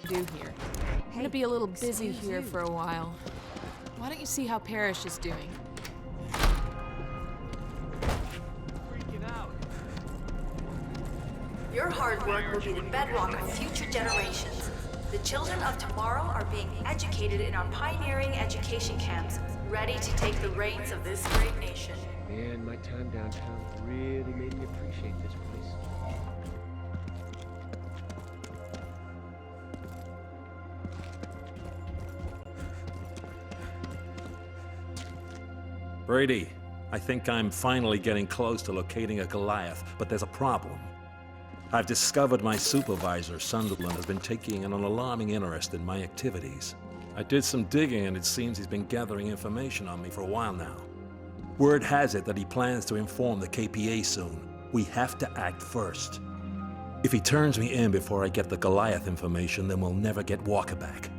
do here. I'm gonna be a little busy here for a while. Why don't you see how Parrish is doing? Your hard work will be the bedrock of future generations. The children of tomorrow are being educated in our pioneering education camps, ready to take the reins of this great nation. Man, my time downtown really made me appreciate this place. Brady, I think I'm finally getting close to locating a Goliath, but there's a problem. I've discovered my supervisor, Sunderland, has been taking an alarming interest in my activities. I did some digging and it seems he's been gathering information on me for a while now. Word has it that he plans to inform the KPA soon. We have to act first. If he turns me in before I get the Goliath information, then we'll never get Walker back.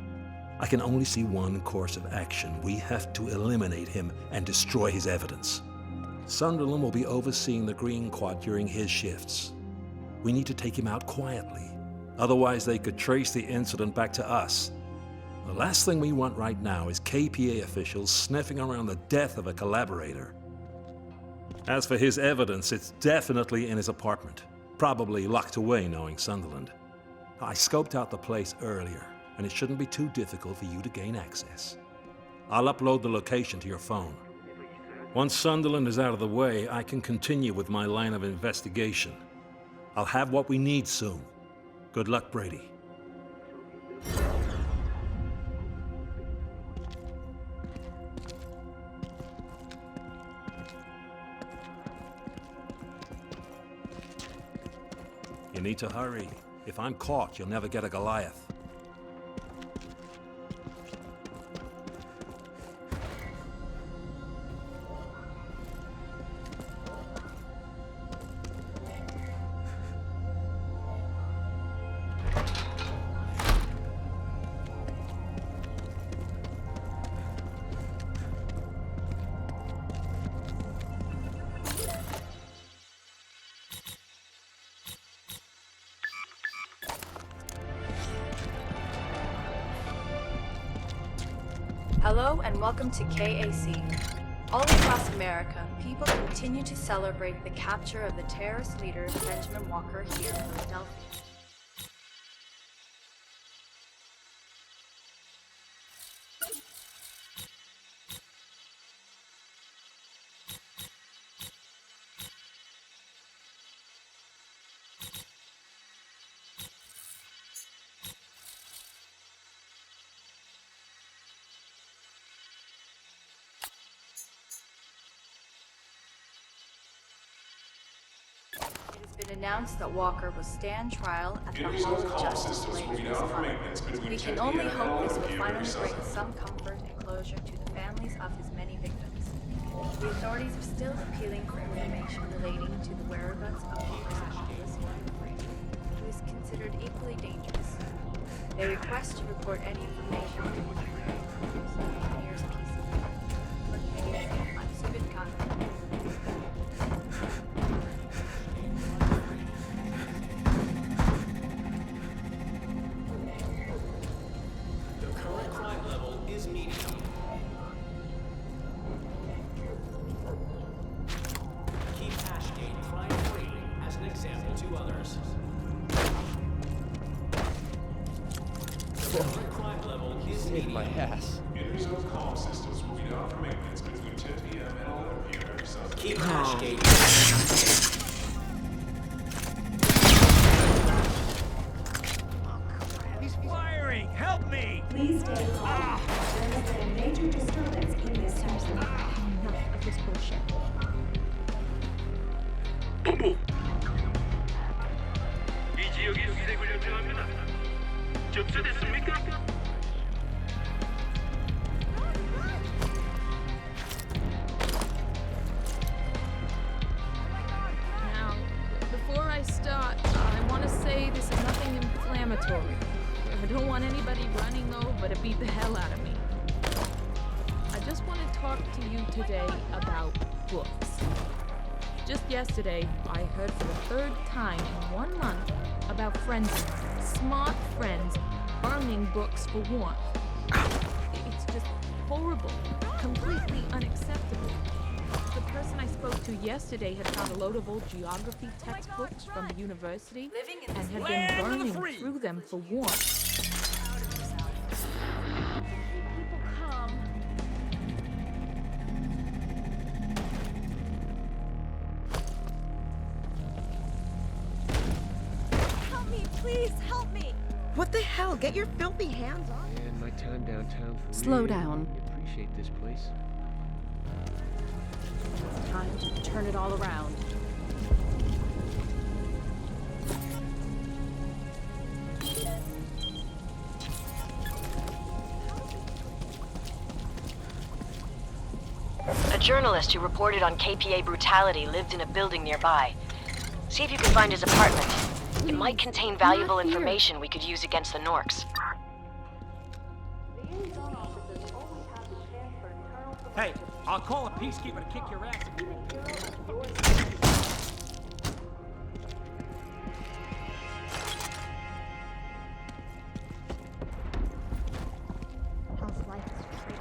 I can only see one course of action. We have to eliminate him and destroy his evidence. Sunderland will be overseeing the Green Quad during his shifts. We need to take him out quietly. Otherwise, they could trace the incident back to us. The last thing we want right now is KPA officials sniffing around the death of a collaborator. As for his evidence, it's definitely in his apartment. Probably locked away, knowing Sunderland. I scoped out the place earlier, and it shouldn't be too difficult for you to gain access. I'll upload the location to your phone. Once Sunderland is out of the way, I can continue with my line of investigation. I'll have what we need soon. Good luck, Brady. You need to hurry. If I'm caught, you'll never get a Goliath. Hello and welcome to KAC. All across America, people continue to celebrate the capture of the terrorist leader Benjamin Walker here in Philadelphia. It has been announced that Walker will stand trial at the Hall of Justice later this month. We can only hope this will finally bring some comfort and closure to the families of his many victims. The authorities are still appealing for information relating to the whereabouts of Walker's accomplice, who is considered equally dangerous. They request to report any information nearest PC. I'm Subin Khan. Keep Ashgate crime-free as an example to others. The current crime level is medium. My ass. Interzone comm systems will be down for maintenance between 10 p.m. and 11 p.m. every Sunday. Keep Ashgate. He's firing! Help me! Please stay calm. There has been a major disturbance in this section. Enough of this bullshit. 이 지역이 수색을 요청합니다. 접수됐습니까? Now, before I start, I want to say this is nothing inflammatory. I don't want anybody running over to beat the hell out of me. I just want to talk to you today about books. Just yesterday, I heard for the third time in 1 month about frenzies, smart friends burning books for warmth. It's just horrible, completely unacceptable. The person I spoke to yesterday had found a load of old geography textbooks from the university and had been burning through them for warmth. People come. Help me, please, help me! What the hell? Get your filthy hands on me. Man, my time downtown. Slow really down. Appreciate this place. Time to turn it all around. A journalist who reported on KPA brutality lived in a building nearby. See if you can find his apartment. It might contain valuable information we could use against the Norks. Hey, I'll call a peacekeeper to kick your ass. How's life is free?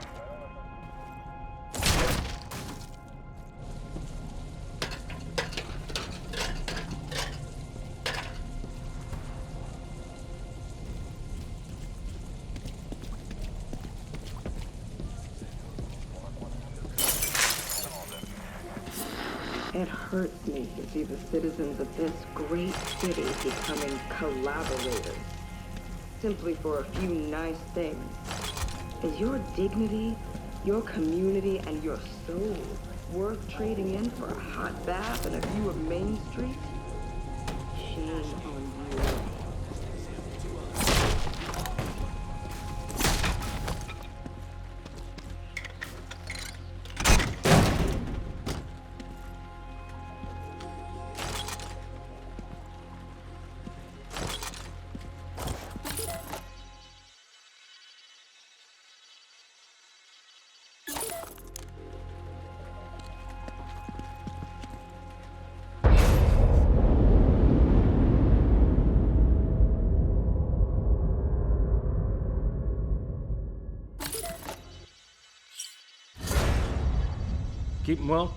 It hurts me to see the citizens of this great city becoming collaborators, simply for a few nice things. Is your dignity, your community, and your soul worth trading in for a hot bath and a view of Main Street? Shame on you. Keep him well.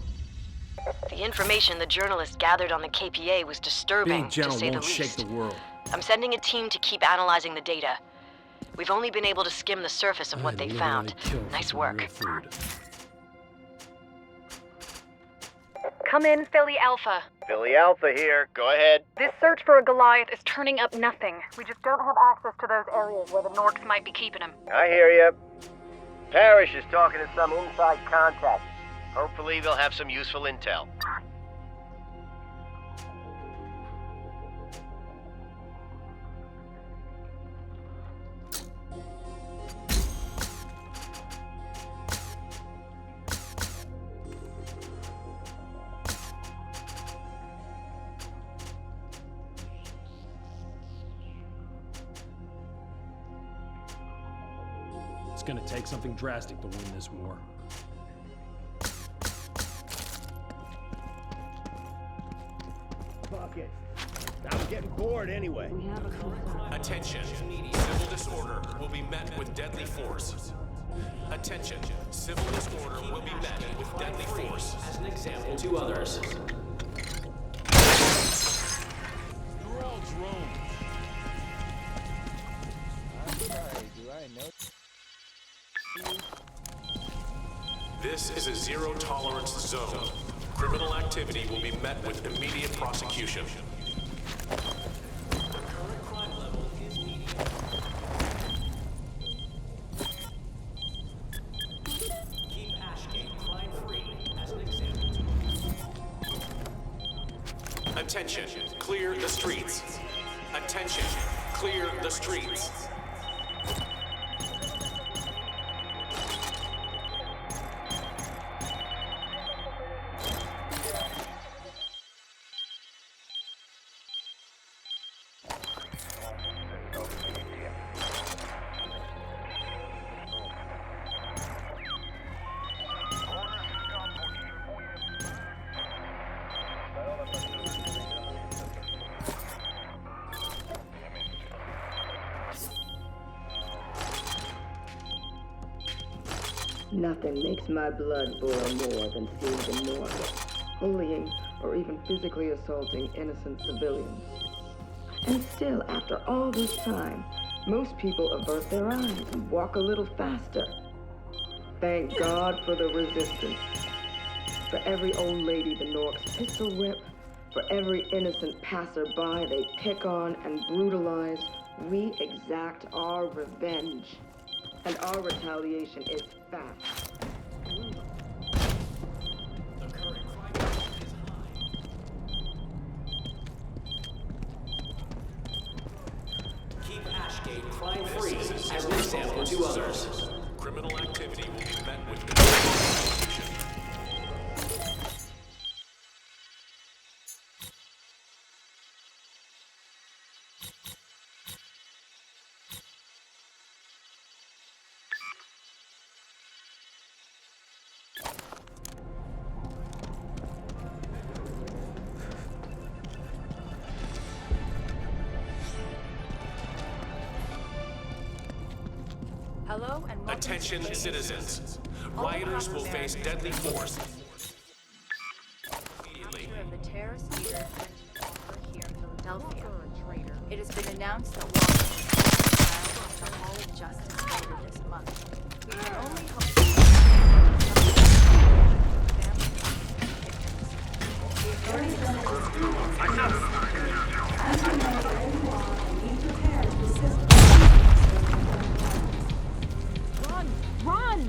The information the journalist gathered on the KPA was disturbing, Being gentle to say the won't shake least. the world. I'm sending a team to keep analyzing the data. We've only been able to skim the surface of what they found. Nice work. Come in, Philly Alpha. Philly Alpha here. Go ahead. This search for a Goliath is turning up nothing. We just don't have access to those areas where the Norks might be keeping him. I hear ya. Parrish is talking to some inside contact. Hopefully they'll have some useful intel. It's gonna take something drastic to win this war. Fuck it. I'm getting bored anyway. Attention. Civil disorder will be met with deadly force. Attention. Civil disorder will be met with deadly force. As an example to others. You're all drones. I'm sorry, do I know? This is a zero-tolerance zone. Criminal activity will be met with immediate prosecution. Current crime level is medium. Keep Ashgate crime-free as an example to others. Attention. Clear the streets. Attention. Clear the streets. Nothing makes my blood boil more than seeing the Nork bullying or even physically assaulting innocent civilians. And still, after all this time, most people avert their eyes and walk a little faster. Thank God for the resistance. For every old lady the Norks pistol whip, for every innocent passerby they pick on and brutalize, we exact our revenge. And our retaliation is fast. Keep Ashgate crime-free as an example to others. Criminal activity will be met with prosecution. Hello and welcome. Attention, citizens. Rioters will face deadly force. Immediately. Of the terrorist leader Walker here in Philadelphia. It has been announced that Walker will be trial after Hall of Justice later this month. We can only hope Run!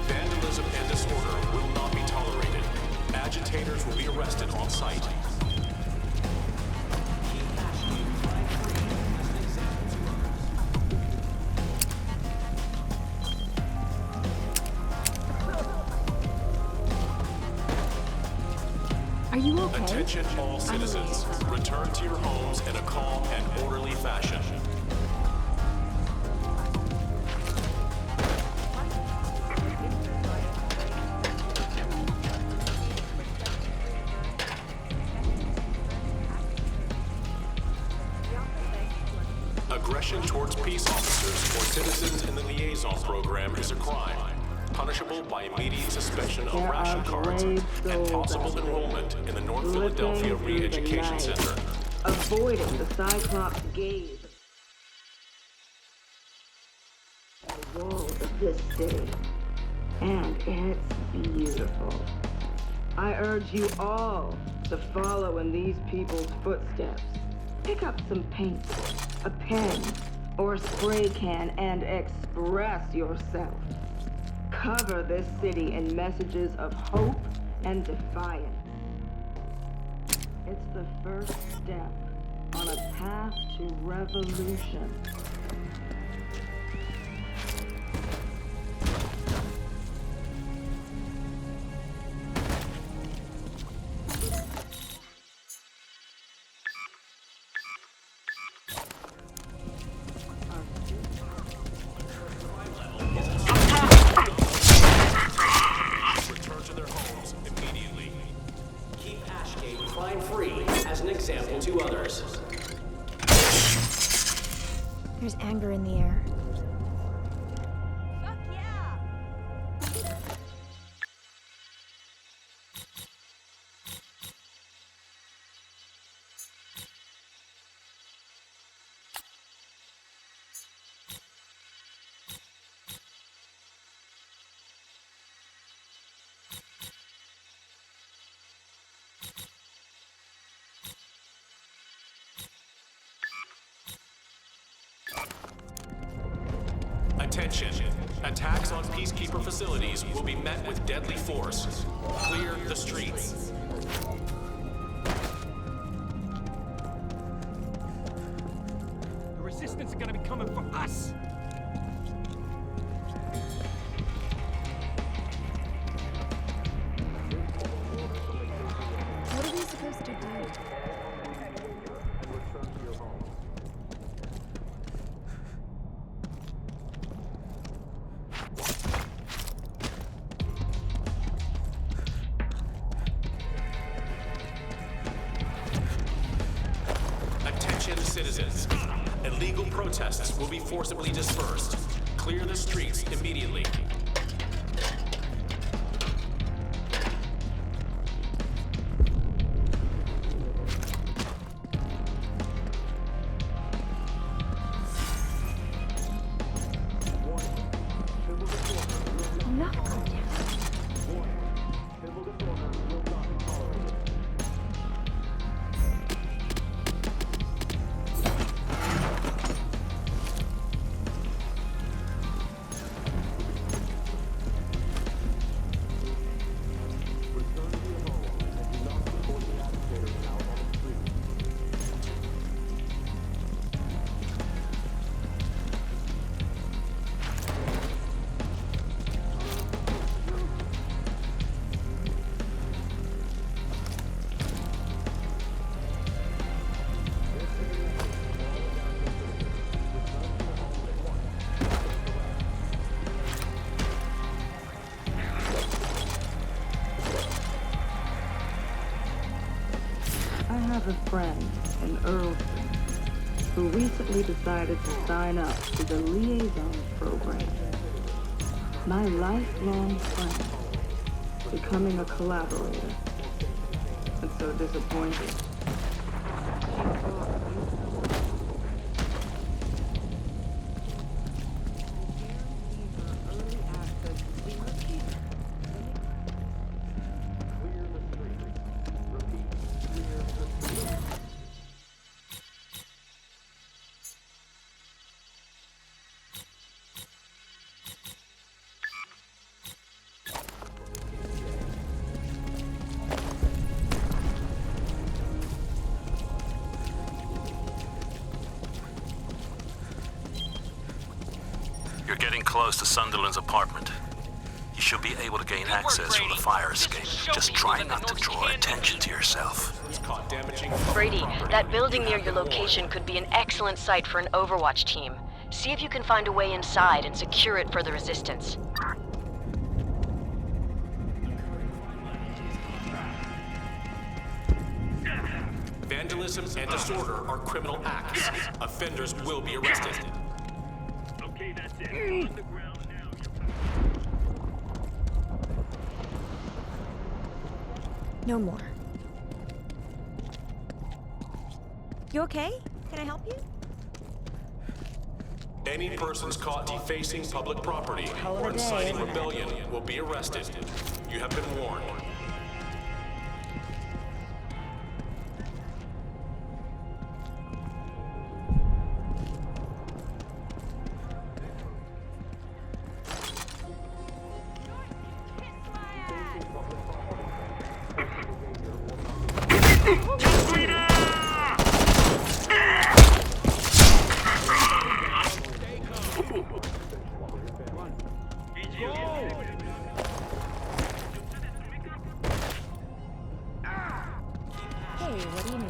Vandalism and disorder will not be tolerated. Agitators will be arrested on site. Are you okay? Attention all citizens. Return to your homes in a calm and orderly fashion. Aggression towards peace officers or citizens in the liaison program is a crime, punishable by immediate suspension of ration cards and possible enrollment in the North Philadelphia Re-Education Center. Avoiding the Cyclops' gaze. The walls of this city. And it's beautiful. I urge you all to follow in these people's footsteps. Pick up some paint, a pen, or a spray can and express yourself. Cover this city in messages of hope and defiance. It's the first step on a path to revolution. Return to their homes immediately. Keep Ashgate crime-free as an example to others. There's anger in the air. Fuck yeah! Attention. Attacks on peacekeeper facilities will be met with deadly force. Clear the streets. Attention citizens. Illegal protests will be forcibly dispersed. Clear the streets immediately. A friend in Earlston who recently decided to sign up to the liaison program. My lifelong friend becoming a collaborator, and so disappointed. You're getting close to Sunderland's apartment. You should be able to gain access from the fire escape. Just try not to draw attention to yourself. Brady, that building near your location could be an excellent site for an Overwatch team. See if you can find a way inside and secure it for the resistance. Vandalism and disorder are criminal acts. Offenders will be arrested. Okay, that's it. On the ground now. No more. You okay? Can I help you? Any persons caught defacing public property or inciting rebellion will be arrested. You have been warned.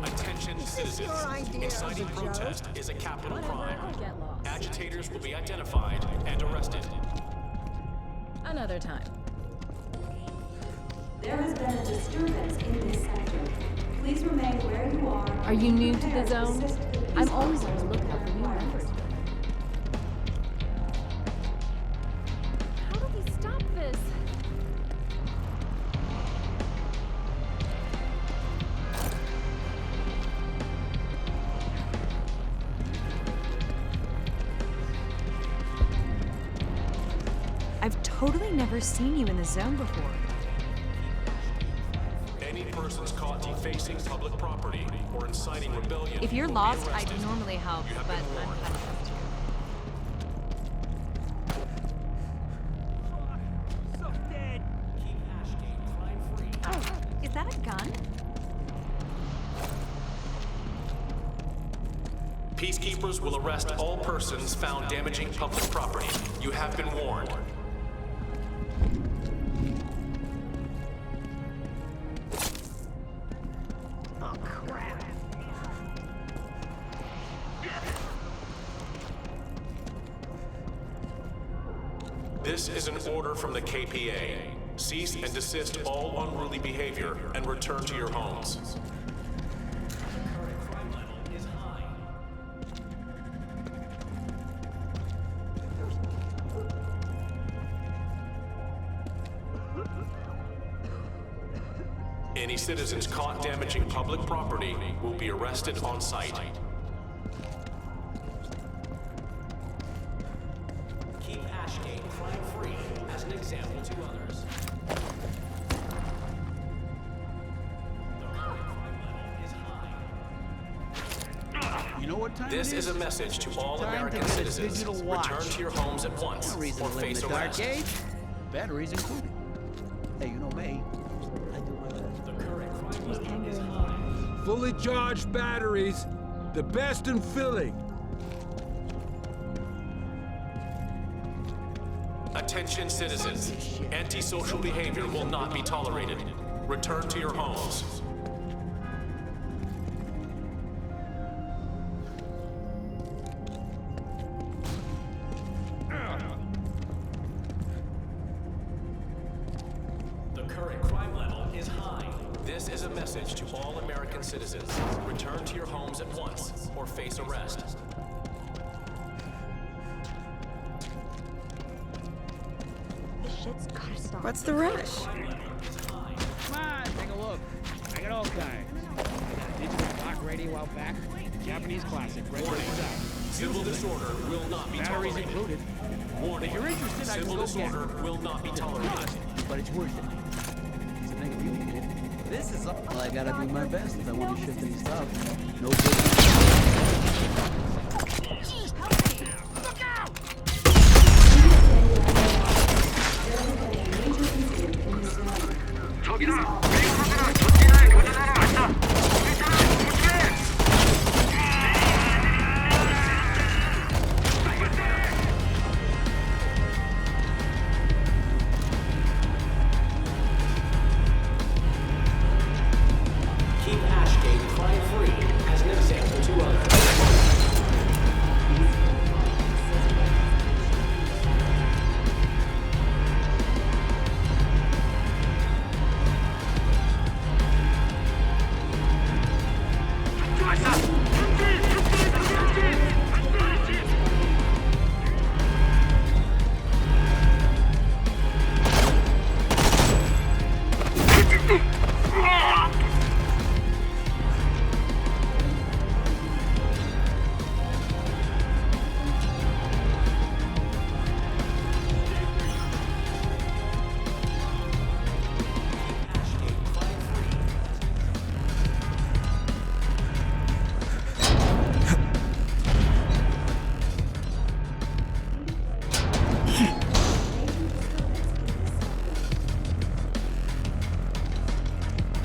Attention citizens. Inciting protest is a capital crime. Agitators will be identified and arrested. Another time. There has been a disturbance in this sector. Please remain where you are. Are you new to the zone? I'm always on the lookout for new members. How do we stop this? I've totally never seen you in the zone before. Any persons caught defacing public property or inciting rebellion. If you're will be lost, I'd arrested. normally help, You have but been I'm warned. kind of lost here. Oh, is that a gun? Peacekeepers will arrest all persons found damaging public property. You have been warned. Oh, This is an order from the KPA. Cease and desist all unruly behavior and return to your homes. Any citizens caught damaging public property will be arrested on site. Keep Ashgate crime-free as an example to others. You know what time This it is a message to all Time American to get a citizens. digital watch. Return to your homes at once No reason or to live in face the dark arrest. age. Batteries included. Hey, you know me. I do my best. The current crime level is high. Fully charged batteries, the best in Philly. Attention citizens. Antisocial behavior will not be tolerated. Return to your homes. The current crime level is high. This is a message to all American citizens. Return to your homes at once or face arrest. This shit's gotta stop. What's the rush? Come on, take a look. I got all kinds. I got a digital clock radio out back. Japanese classic. Red Warning. Ribbons out. Civil disorder will not be Batteries tolerated. included. Warning. If you're interested, I can Civil go get disorder it. will not be It's tolerated. not, but it's worth it. It's a thing if you need it. This is all. Well, I gotta do my best if I want to shift things up. No good. Look out! 저기다! Keep Ashgate crime-free as an example to others.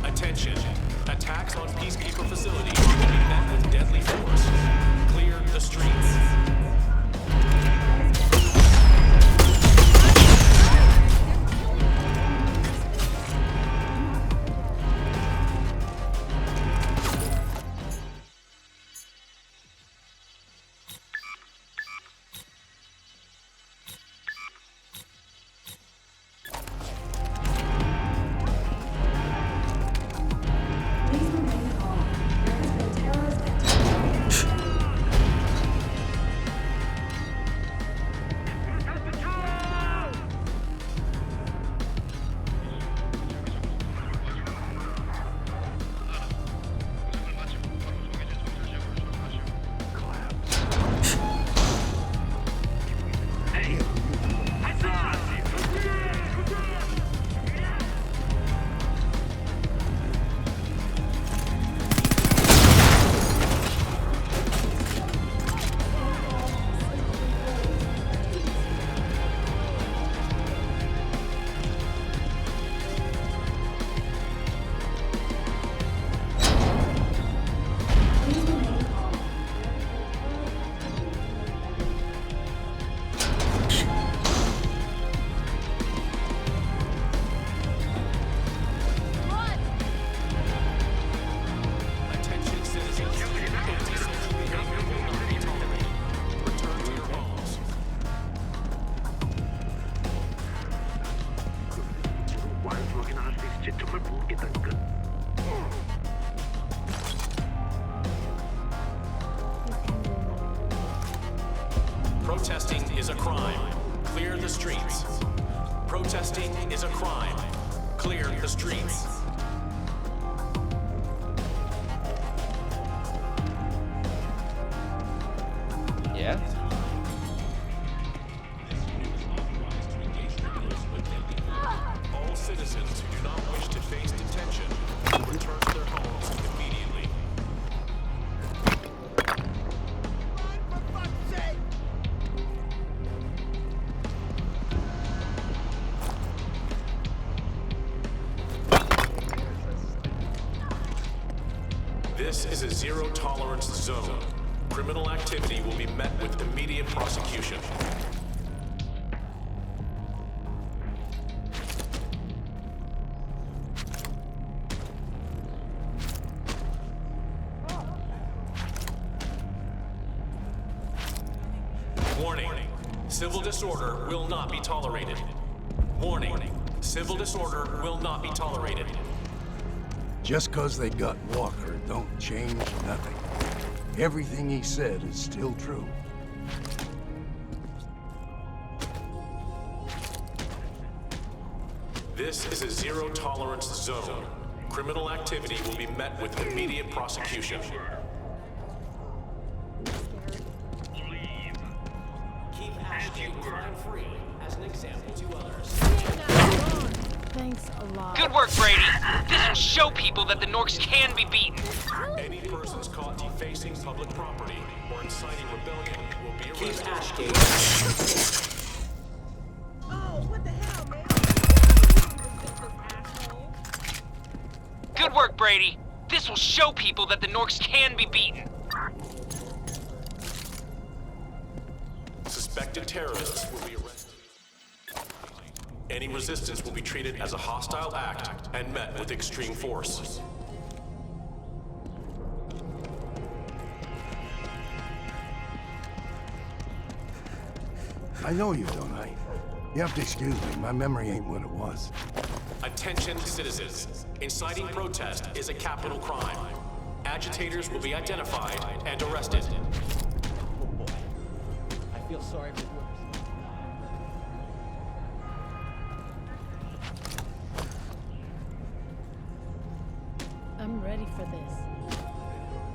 Attention. Attacks on peacekeeper facilities will be met with deadly force. Clear the streets. Please remain calm. There has been terrorist activity. Protesting is a crime. Clear the streets. Protesting is a crime. Clear the streets. Yeah? All citizens who do not wish to face detention will return to their homes immediately. This is a zero-tolerance zone. Criminal activity will be met with immediate prosecution. Warning. Civil disorder will not be tolerated. Warning. Civil disorder will not be tolerated. Just 'cause they got Walker don't change nothing. Everything he said is still true. This is a zero-tolerance zone. Criminal activity will be met with immediate prosecution. Keep Ashgate crime-free as an example to others. Thanks a lot. Good work, Brady. This will show people that the Norks can be beaten. Any persons caught defacing public property or inciting rebellion will be Keep arrested. Ashgate. Good work, Brady. This will show people that the Norks can be beaten. Suspected terrorists will be arrested. Any resistance will be treated as a hostile act and met with extreme force. I know you, don't I? You have to excuse me, my memory ain't what it was. Attention citizens. Inciting protest is a capital crime. Agitators will be identified and arrested. Oh boy. I feel sorry for whoever's... I'm ready for this.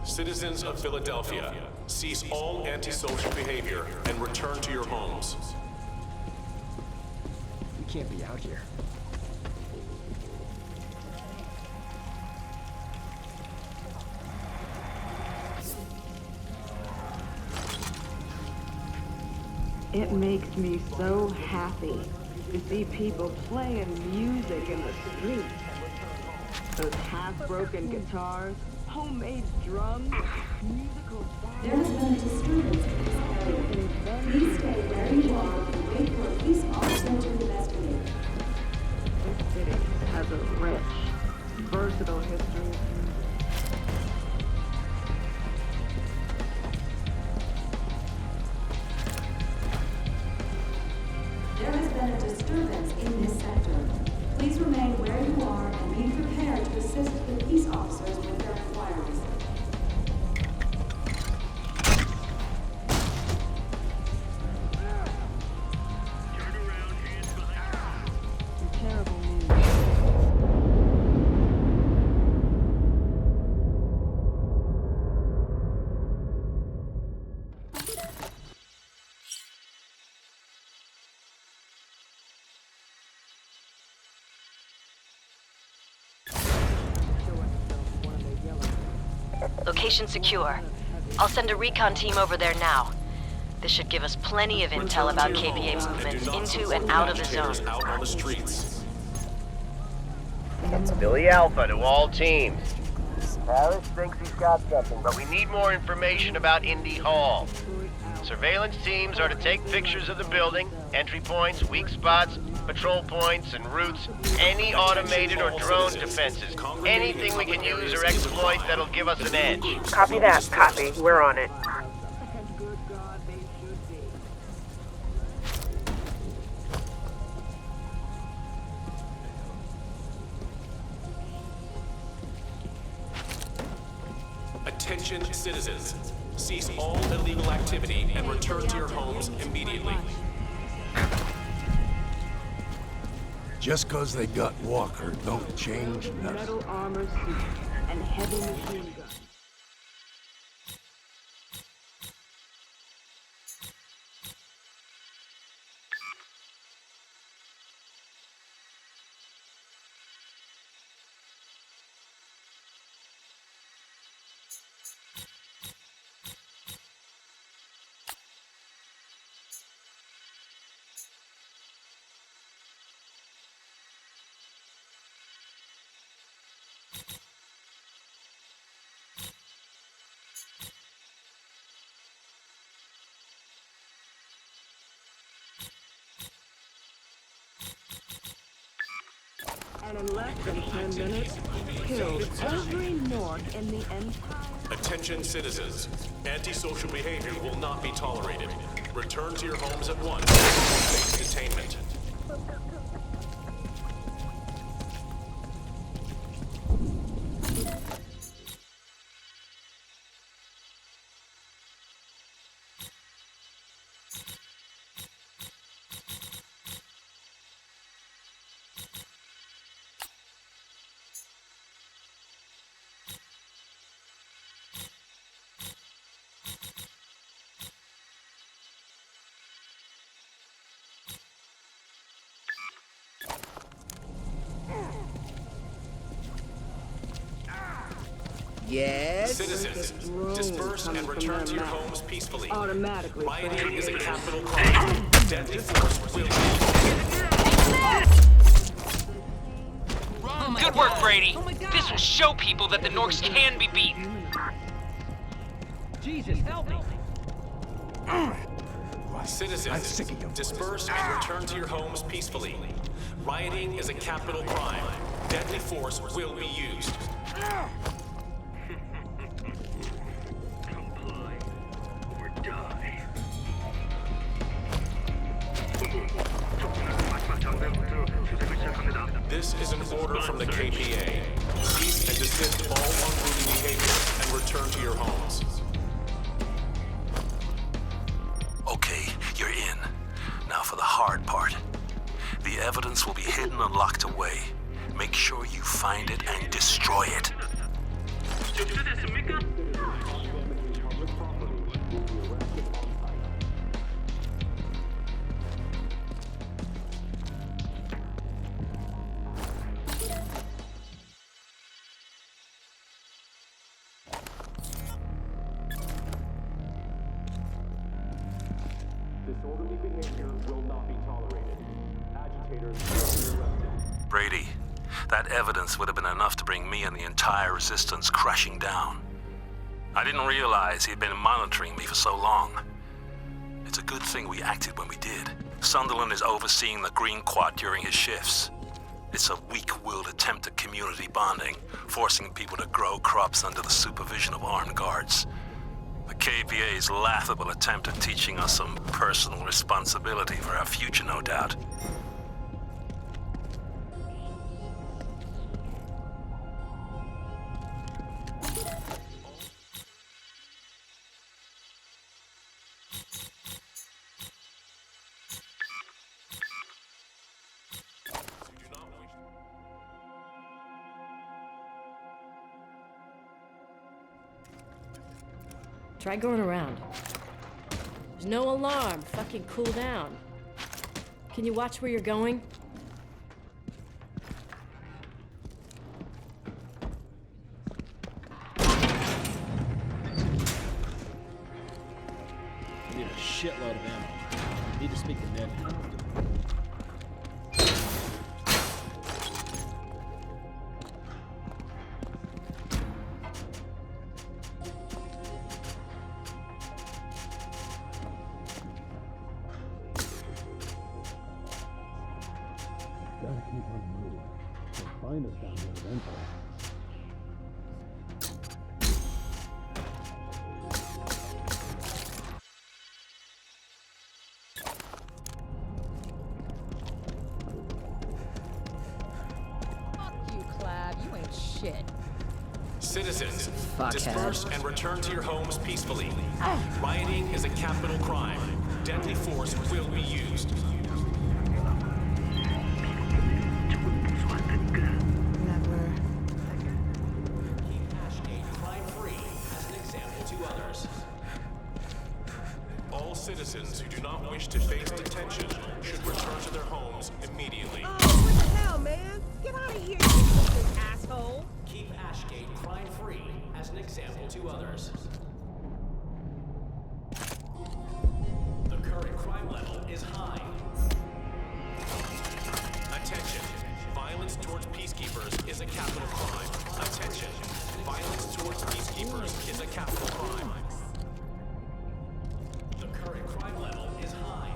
Citizens of Philadelphia, cease all antisocial behavior and return to your homes. We can't be out here. It makes me so happy to see people playing music in the streets. Those half-broken guitars, homemade drums, musical There has been a disturbance in this area. Please stay where you are and wait for a police officer to investigate. This city has a rich, versatile history. There has been a disturbance in this sector. Please remain where you are and be prepared to assist the police officers with their inquiries. Terrible news. Location secure. I'll send a recon team over there now. This should give us plenty of intel about KPA movements into and out of the zone. Out on the streets. It's Billy Alpha to all teams. Harris thinks he's got something, but we need more information about Indy Hall. Surveillance teams are to take pictures of the building, entry points, weak spots, patrol points, and routes, any automated or drone defenses, anything we can use or exploit that'll give us an edge. Copy that, copy. We're on it. Attention citizens. Cease all illegal activity and return to your homes immediately. Just cause they got Walker don't change nothing. Metal armor suit and heavy machine gun. And in less than 10 minutes, killed every Nork in the Empire. Attention citizens. Antisocial behavior will not be tolerated. Return to your homes at once. Face detainment. Yes? Citizens, disperse and return to your homes peacefully. Automatically. Rioting is a capital crime. Deadly force will Good work, Brady. This will show people that the Norks can be beaten. Jesus, help me! Citizens, disperse and return to your homes peacefully. Rioting is a capital crime. Deadly force will be used. Comply or die. This is an order from the KPA. Cease and desist all unruly behavior and return to your homes. Okay, you're in. Now for the hard part. The evidence will be hidden and locked away. Make sure you find it and destroy it. Disorderly behavior will not be tolerated. Agitators will be arrested. Brady, that evidence would have been enough to bring me and the entire resistance crashing down. I didn't realize he'd been monitoring me for so long. It's a good thing we acted when we did. Sunderland is overseeing the Green Quad during his shifts. It's a weak-willed attempt at community bonding, forcing people to grow crops under the supervision of armed guards. The KPA's laughable attempt at teaching us some personal responsibility for our future, no doubt. Try going around. There's no alarm. Fucking cool down. Can you watch where you're going? I need a shitload of ammo. Need to speak to Ned. Gotta keep on the move. They'll find us down here eventually. Citizens, Fuckhead. disperse and return to your homes peacefully. Rioting is a capital crime. Deadly force will be used. Keep Ashgate crime-free as an example to others. All citizens who do not wish to face detention should return to their homes immediately. Oh, what the hell, man? Get out of here, you fucking asshole! Keep Ashgate crime-free as an example to others. The current crime level is high. Attention. Violence towards peacekeepers is a capital crime. Attention. Violence towards peacekeepers is a capital crime. The current crime level is high.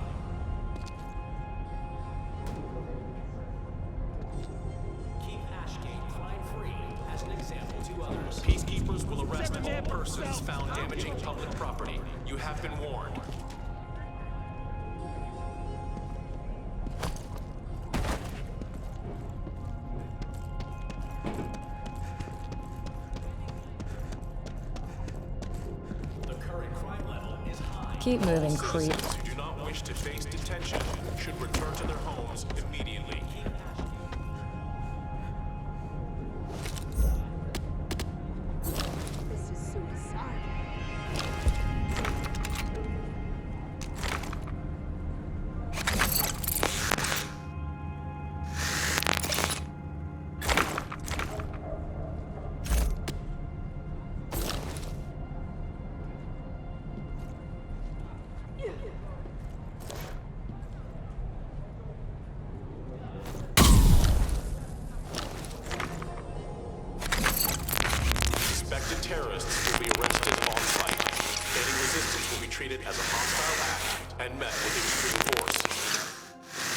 Keep Ashgate crime-free as an example to others. Peacekeepers will arrest all persons found damaging public property. You have been warned. The current crime level is high. Keep moving, creep. Citizens who do not wish to face detention should return to their homes immediately. This is suicide. Suspected terrorists will be arrested on site. Any resistance will be treated as a hostile act and met with extreme force.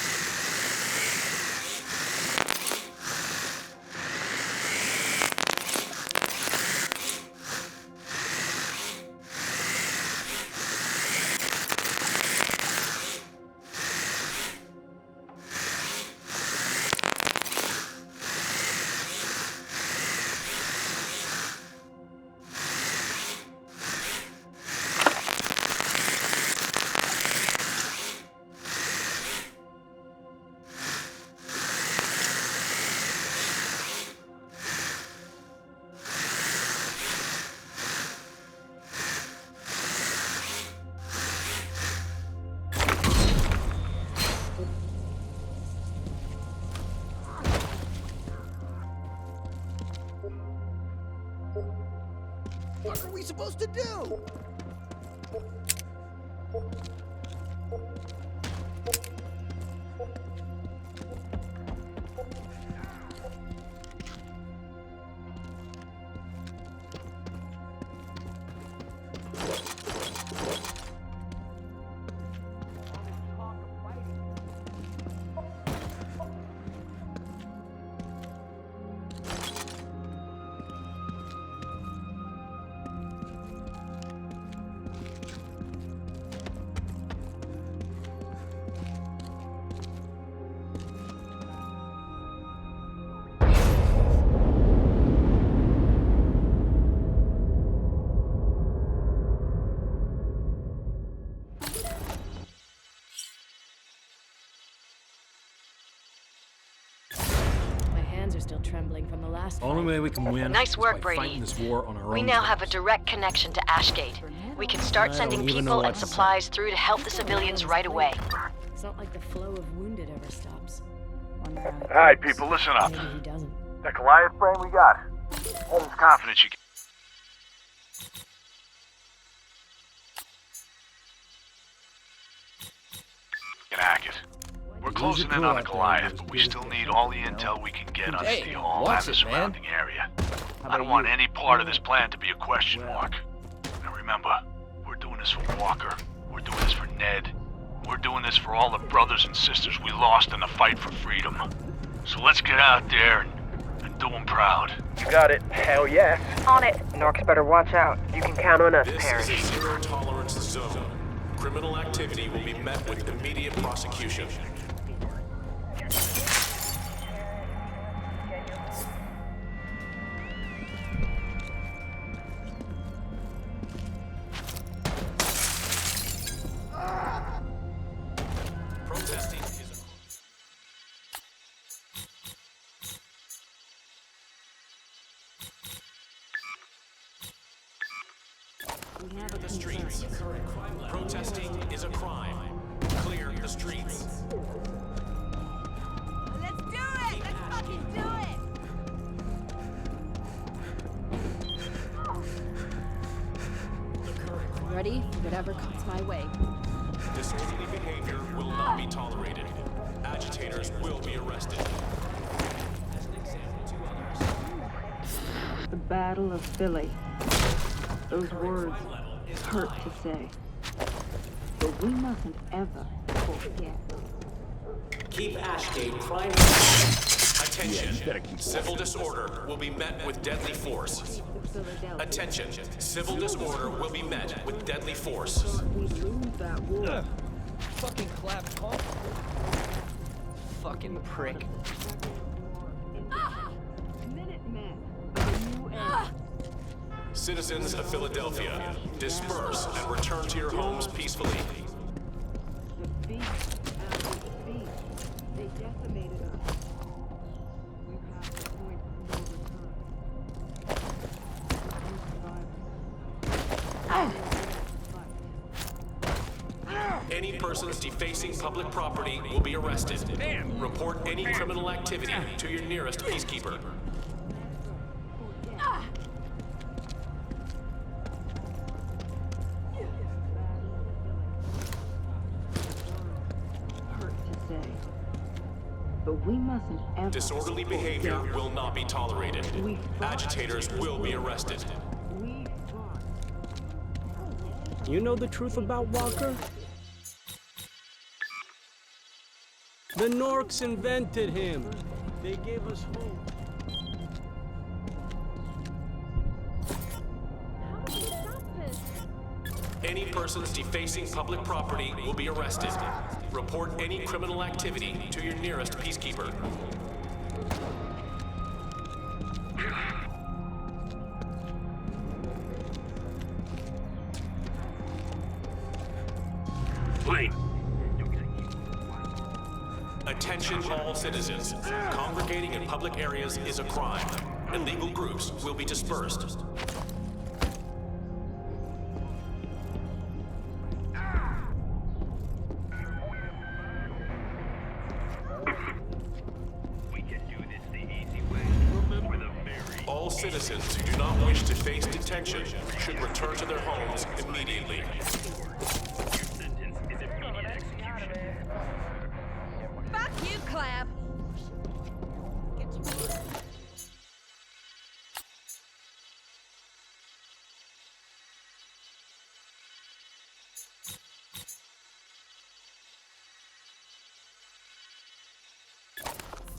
What are we supposed to do? Are still trembling from the last Only fight. way we can win Nice is work, by Brady. fighting this war on our We own now terms. have a direct connection to Ashgate. We can start I don't sending even know people what and to say. supplies through to help the civilians right away. It's not like the flow of wounded ever stops. Alright, people, listen up. Maybe he doesn't. That Goliath brain we got. Holmes confident you can. Can hack it. We're closing in on a Goliath, but we still need all the intel we can get on Hey, City Hall what's and the it, man? surrounding area. How I don't about want you? any part of this plan to be a question mark. Now remember, we're doing this for Walker. We're doing this for Ned. We're doing this for all the brothers and sisters we lost in the fight for freedom. So let's get out there and do them proud. You got it. Hell yeah. On it. Norks better watch out. You can count on us, This Parrish. is a zero-tolerance zone. Criminal activity will be met with immediate prosecution. Clear the streets. Protesting is a crime. Clear the streets. Let's do it! Let's fucking do it! Ready? Whatever comes my way. Disorderly behavior will not be tolerated. Agitators will be arrested. As an example to others. The Battle of Philly. Those words hurt to say. But we mustn't ever forget. Keep Ashgate crime. Attention. Civil disorder will be met with deadly force. Attention. Civil disorder will be met with deadly force. We lose that war. Fucking clap, huh? Fucking prick. Minutemen of the new era. Citizens of Philadelphia, disperse and return to your homes peacefully. The beast after the beast. They decimated us. We passed the point of no return. Any persons defacing public property will be arrested. Report any criminal activity to your nearest peacekeeper. But we mustn't ever. Disorderly behavior will not be tolerated. Agitators will be arrested. You know the truth about Walker? The Norks invented him. They gave us hope. Any persons defacing public property will be arrested. Report any criminal activity to your nearest peacekeeper. Wait. Attention all citizens. Congregating in public areas is a crime. Illegal groups will be dispersed. All citizens who do not wish to face detention should return to their homes immediately. Fuck you, Clap!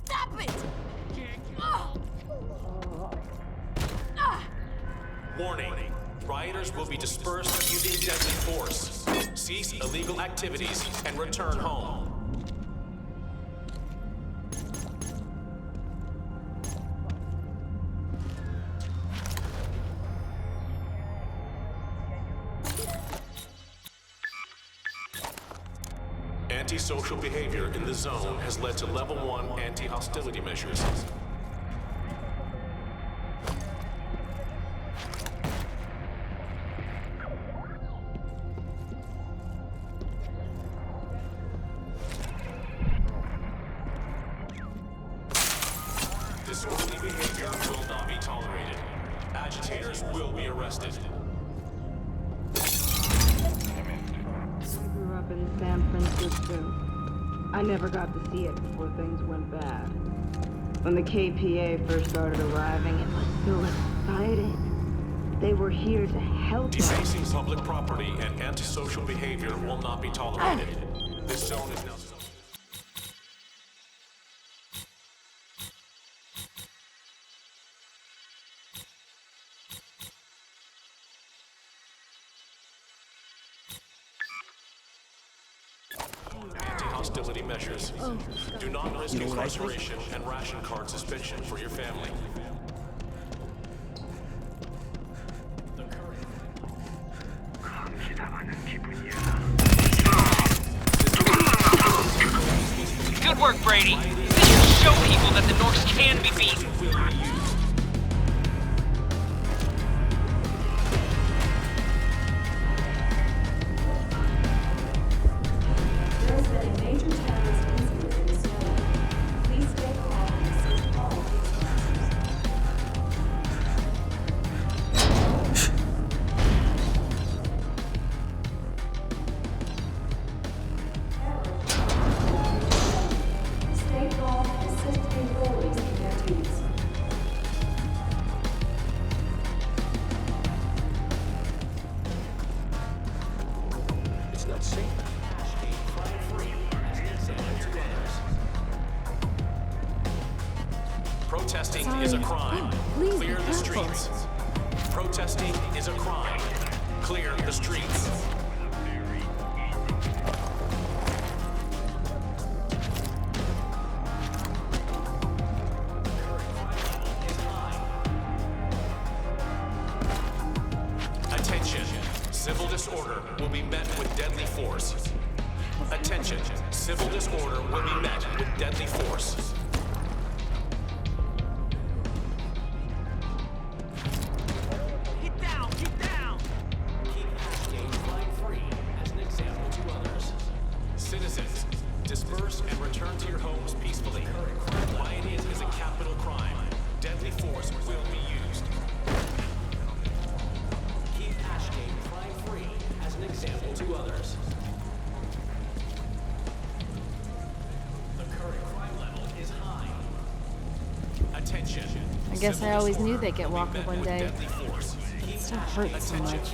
Stop it! Warning. Rioters will be dispersed using deadly force. Cease illegal activities and return home. Antisocial behavior in the zone has led to level 1 anti-hostility measures. Disorderly behavior will not be tolerated. Agitators will be arrested. I grew up in San Francisco. I never got to see it before things went bad. When the KPA first started arriving, it was so exciting. They were here to help us. Defacing public property and antisocial behavior will not be tolerated. This zone is now... Anti-hostility measures. Do not risk incarceration and ration card suspension for your family. Good work, Brady. This should show people that the Norks can be beaten. is a crime. Please be Clear the careful. streets. Protesting is a crime. Clear the streets. Attention. Civil disorder will be met with deadly force. Attention. Civil disorder will be met with deadly force. Get down! Get down! Keep Ashgate crime-free as an example to others. Citizens, disperse and return to your homes peacefully. Rioting is a capital crime. Deadly force will be used. Keep Ashgate crime-free as an example to others. The current crime level is high. Attention. I guess I always knew they'd get Walker one day. It still hurts so much.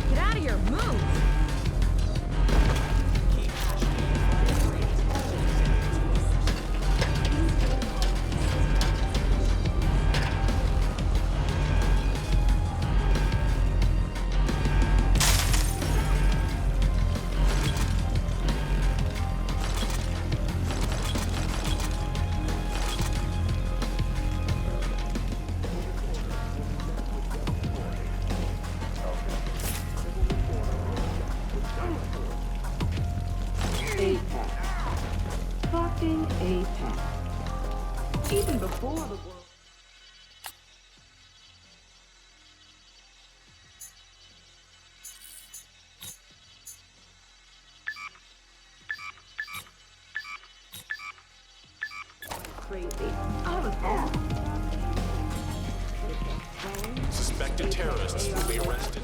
Get out of here, move! Apex. Fucking Apex. Even before the world. Crazy. I was off. Suspected terrorists will be arrested.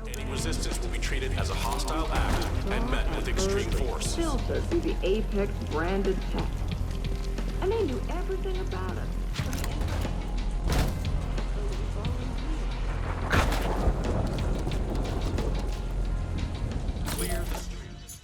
Any resistance will be treated as a hostile act and met with extreme force. Filter through the Apex branded tech. And they knew everything about us. Clear the streets.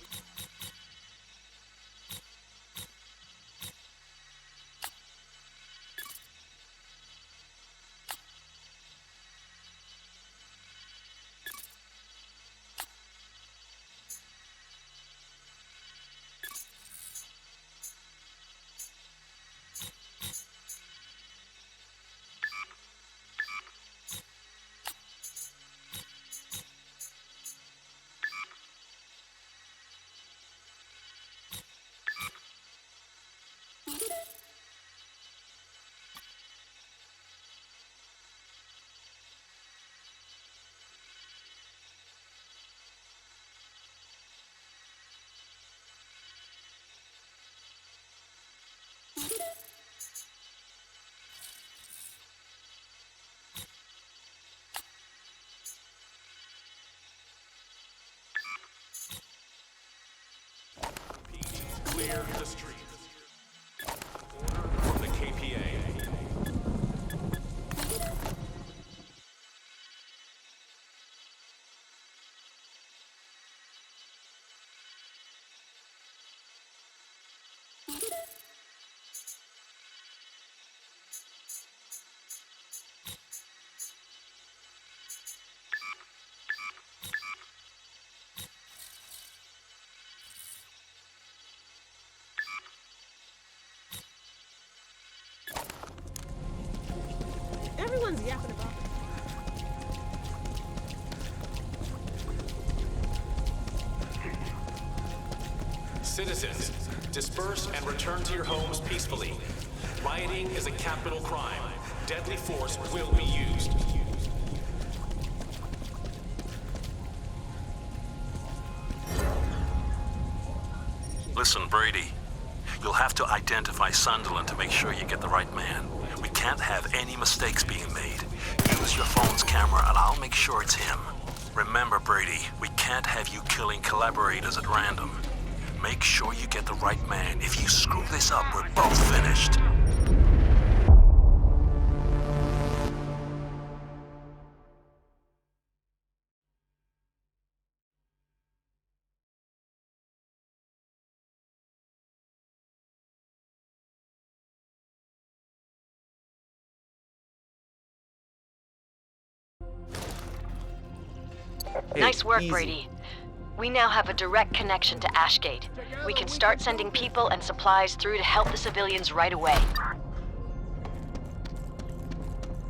Clear the street. Order from the KPA. Everyone's yapping about it. Citizens, disperse and return to your homes peacefully. Rioting is a capital crime. Deadly force will be used. Listen, Brady. You'll have to identify Sunderland to make sure you get the right man. We can't have any mistakes being made. Use your phone's camera and I'll make sure it's him. Remember, Brady, we can't have you killing collaborators at random. Make sure you get the right man. If you screw this up, we're both finished. Nice work, Brady. We now have a direct connection to Ashgate. We can start sending people and supplies through to help the civilians right away.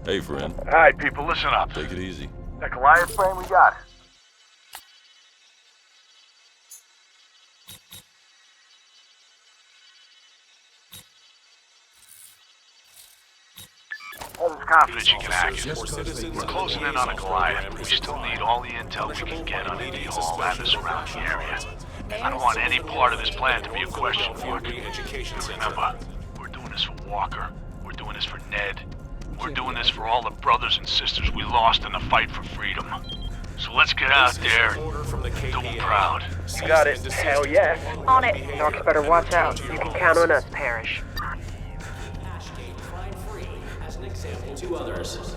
Hey, friend. Alright, people, listen up. Take it easy. That Goliath plane we got. Confident you can act. We're closing in on a Goliath. We still need all the intel we can get on Indy Hall and the surrounding area. I don't want any part of this plan to be a question mark. Remember, we're doing this for Walker. We're doing this for Ned. We're doing this for all the brothers and sisters we lost in the fight for freedom. So let's get out there and do them proud. You got it. Hell yeah. On it. Norks better watch out. You can count on us, Parrish. Two others.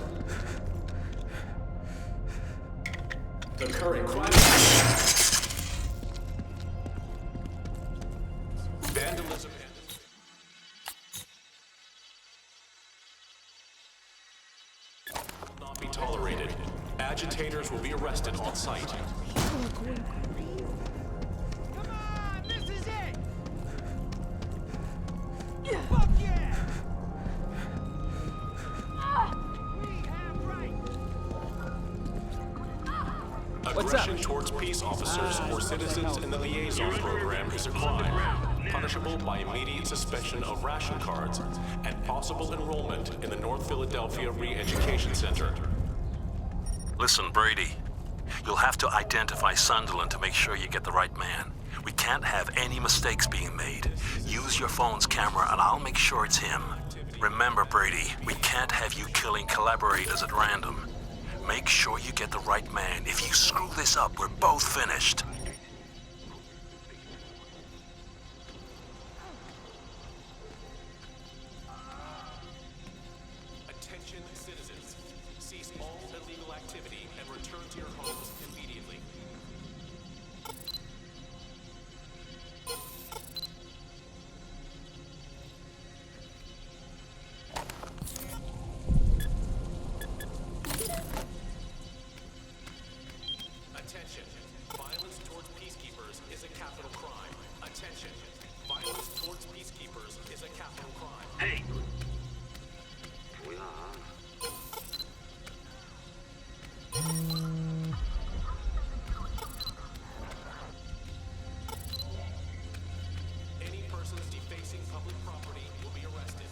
The current crime. Vandalism. Will not be tolerated. Agitators will be arrested on site. Come on, this is it! Fuck yeah! Aggression towards peace officers or citizens in the liaison program is a crime, punishable by immediate suspension of ration cards and possible enrollment in the North Philadelphia Re-Education Center. Listen, Brady. You'll have to identify Sunderland to make sure you get the right man. We can't have any mistakes being made. Use your phone's camera and I'll make sure it's him. Remember, Brady, we can't have you killing collaborators at random. Make sure you get the right man. If you screw this up, we're both finished. Attention citizens. Cease all illegal activity and return to your homes immediately. Attention. Violence towards peacekeepers is a capital crime. Attention. Violence towards peacekeepers is a capital crime. Hey! Any persons defacing public property will be arrested.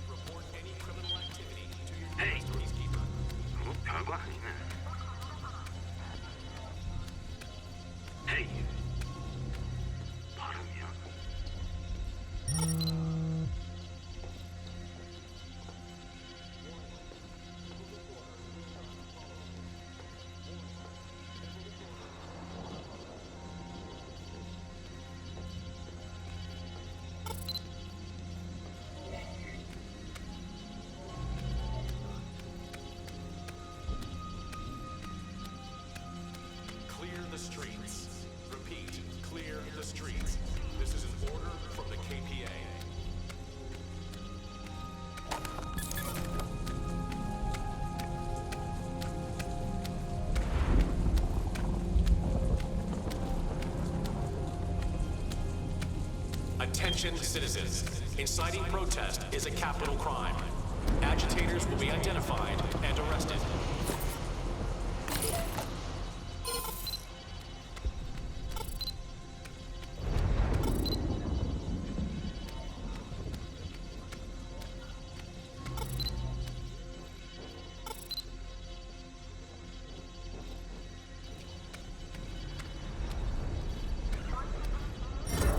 Report any criminal activity to your nearest peacekeeper. Hey! Clear the streets. Repeat, clear the streets. This is an order from the KPA. Attention citizens. Inciting protest is a capital crime. Agitators will be identified and arrested.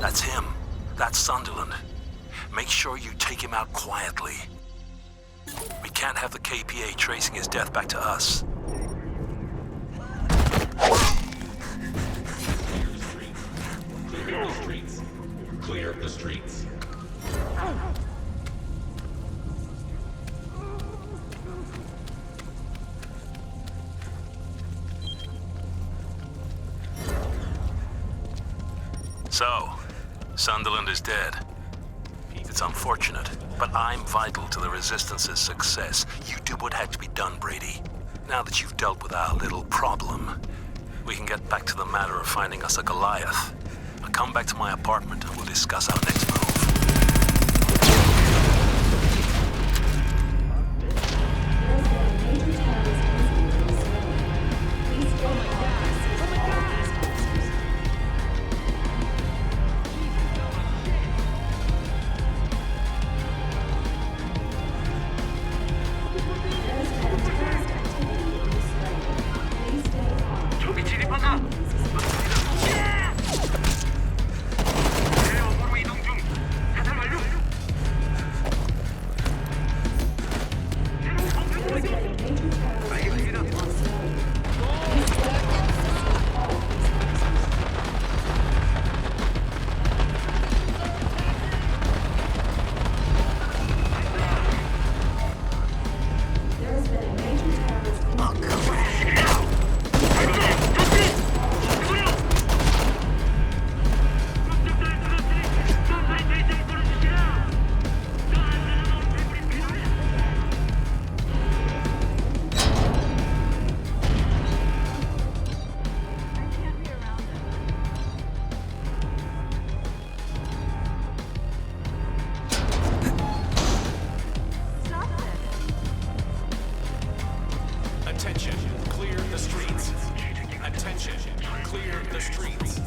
That's him. That's Sunderland. Make sure you take him out quietly. We can't have the KPA tracing his death back to us. Clear the streets. Clear the streets. So, Sunderland is dead. It's unfortunate, but I'm vital to the Resistance's success. You do what had to be done, Brady. Now that you've dealt with our little problem, we can get back to the matter of finding us a Goliath. Now come back to my apartment and we'll discuss our next move. Attention, clear the streets. Attention, clear the streets.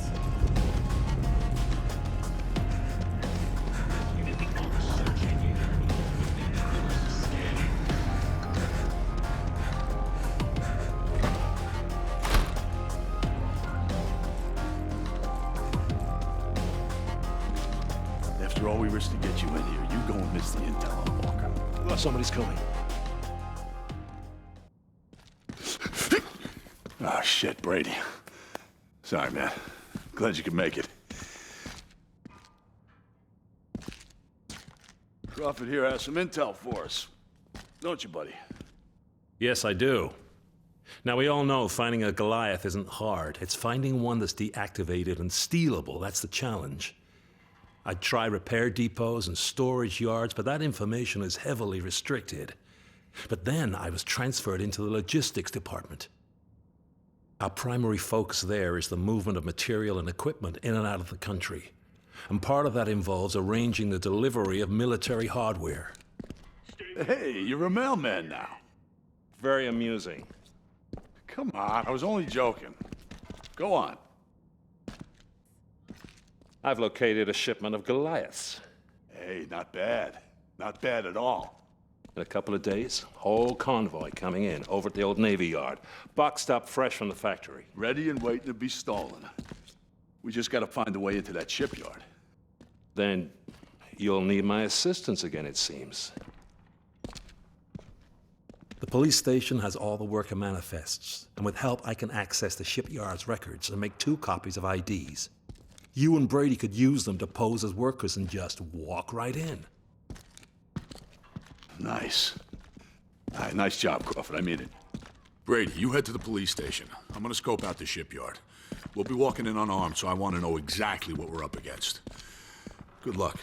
After all we risked to get you in here, you go and miss the intel on Walker. Well, somebody's coming. Ah, shit, Brady. Sorry, man. Glad you could make it. Crawford here has some intel for us. Don't you, buddy? Yes, I do. Now, we all know finding a Goliath isn't hard. It's finding one that's deactivated and stealable. That's the challenge. I'd try repair depots and storage yards, but that information is heavily restricted. But then I was transferred into the logistics department. Our primary focus there is the movement of material and equipment in and out of the country. And part of that involves arranging the delivery of military hardware. Hey, you're a mailman now. Very amusing. Come on, I was only joking. Go on. I've located a shipment of Goliaths. Hey, not bad. Not bad at all. In a couple of days, whole convoy coming in over at the old Navy Yard. Boxed up fresh from the factory. Ready and waiting to be stolen. We just gotta find a way into that shipyard. Then you'll need my assistance again, it seems. The police station has all the worker manifests, and with help I can access the shipyard's records and make 2 copies of IDs. You and Brady could use them to pose as workers and just walk right in. Nice. Nice job, Crawford. I mean it. Brady, you head to the police station. I'm gonna scope out the shipyard. We'll be walking in unarmed, so I want to know exactly what we're up against. Good luck.